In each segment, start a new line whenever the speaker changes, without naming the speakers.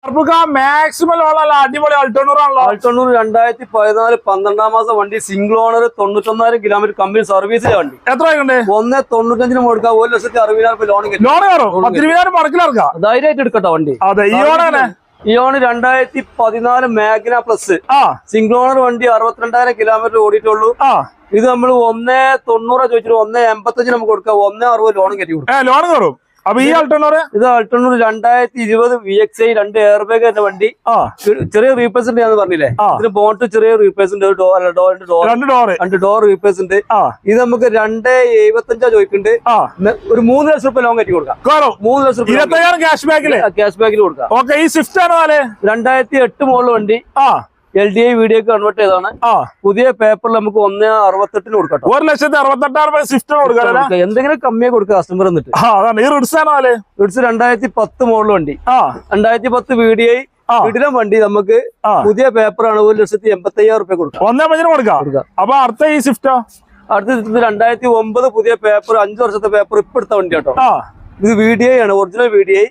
Maximum അടിപൊളി അൾട്ടോണൂറാണല്ലോ.
അൾട്ടോണൂർ 2014 12 മാസം വണ്ടി, സിംഗിൾ ഓണർ, 91,000 കിലോമീറ്റർ കമ്പനി സർവീസിലെ വണ്ടി.
എത്ര
1.95 കൊടുക്കാം, 1,60,000 ലോൺ ധൈര്യമായിട്ട് എടുക്കട്ടോ വണ്ടി. ഈ ഓണ് 2014 മാഗ്ന പ്ലസ് സിംഗിൾ ഓണർ വണ്ടി, 62,000 കിലോമീറ്റർ ഓടിയിട്ടുള്ളൂ. ഇത് നമ്മൾ 1.90 ചോദിച്ചിട്ട് 1.85 നമുക്ക് കൊടുക്കാം, 1.60 ലോൺ കയറ്റി കൊടുക്കാം.
ലോൺ കയറും. അപ്പൊ ഈ അൾട്ടോണൂർ
ഇത് അൾട്ടോണൂർ 2020 VXI 2 എയർ ബാഗ് എന്ന വണ്ടി. ചെറിയ റീപ്ലേസ് ഉണ്ട് ഞാൻ പറഞ്ഞില്ലേ, ഇതിന് ബോണ്ട് ചെറിയ റീപ്ലേസ് ഉണ്ട്, രണ്ട് ഡോർ റീപ്ലേസ് ഉണ്ട്. ഇത് നമുക്ക് 2.75 ചോദിക്കുന്നുണ്ട്. ഒരു 3 ലക്ഷം രൂപ ലോൺ കയറ്റി കൊടുക്കാം. 3 ലക്ഷം രൂപ ക്യാഷ് ബാക്കിൽ കൊടുക്കാം. 2008 മോഡൽ വണ്ടി, LDI വീഡിയോ കൺവേർട്ട് ചെയ്താണ്. പുതിയ പേപ്പറിൽ നമുക്ക് 1.68 കൊടുക്കാം.
1,68,000 സ്വിഫ്റ്റ് കൊടുക്കാം.
എന്തെങ്കിലും കമ്മിയായി കൊടുക്കുക കസ്റ്റമർ എന്നിട്ട്. 2010 മോഡൽ വണ്ടി, 2010 VDI വീടിനും വണ്ടി. നമുക്ക് പുതിയ പേപ്പറാണ്, 1,85,000 രൂപ കൊടുക്കാം.
1.5 കൊടുക്കാം. അപ്പൊ അടുത്ത ഈ സ്വിഫ്റ്റോ?
അടുത്ത 2009 പുതിയ പേപ്പർ, 5 വർഷത്തെ പേപ്പർ ഇപ്പൊ എടുത്ത വണ്ടി കേട്ടോ. ഇത് VDI ആണ്, ഒറിജിനൽ VDI.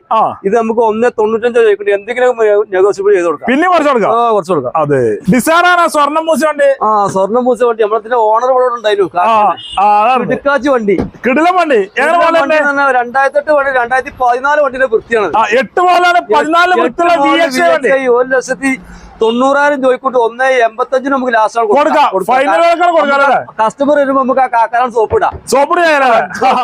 ഇത് നമുക്ക് 1.95 ചോദിക്കട്ടെ, എന്തെങ്കിലും നെഗോഷ്യബിൾ ചെയ്ത് കൊടുക്കാം.
പിന്നെ കുറച്ച് കൊടുക്കാം. അതെ, സ്വർണ്ണം പൂച്ച വണ്ടി.
സ്വർണ്ണം പൂച്ച വണ്ടി നമ്മളത്തിന്റെ ഓണർ ഇവിടെ ഉണ്ടായിരുന്നു. കിടക്കാച്ചി വണ്ടി,
കിടിലം വണ്ടി.
2008 വണ്ടി, 2014 വണ്ടിയുടെ വൃത്തിയാണ്. 1,90,000 ചോദിക്കൂട്ട് 1.85 നമുക്ക് ലാസ്റ്റ് കൊടുക്കാം. കസ്റ്റമർ വരുമ്പോ നമുക്ക് ആ കാക്കാരാണ് സോപ്പിടാം.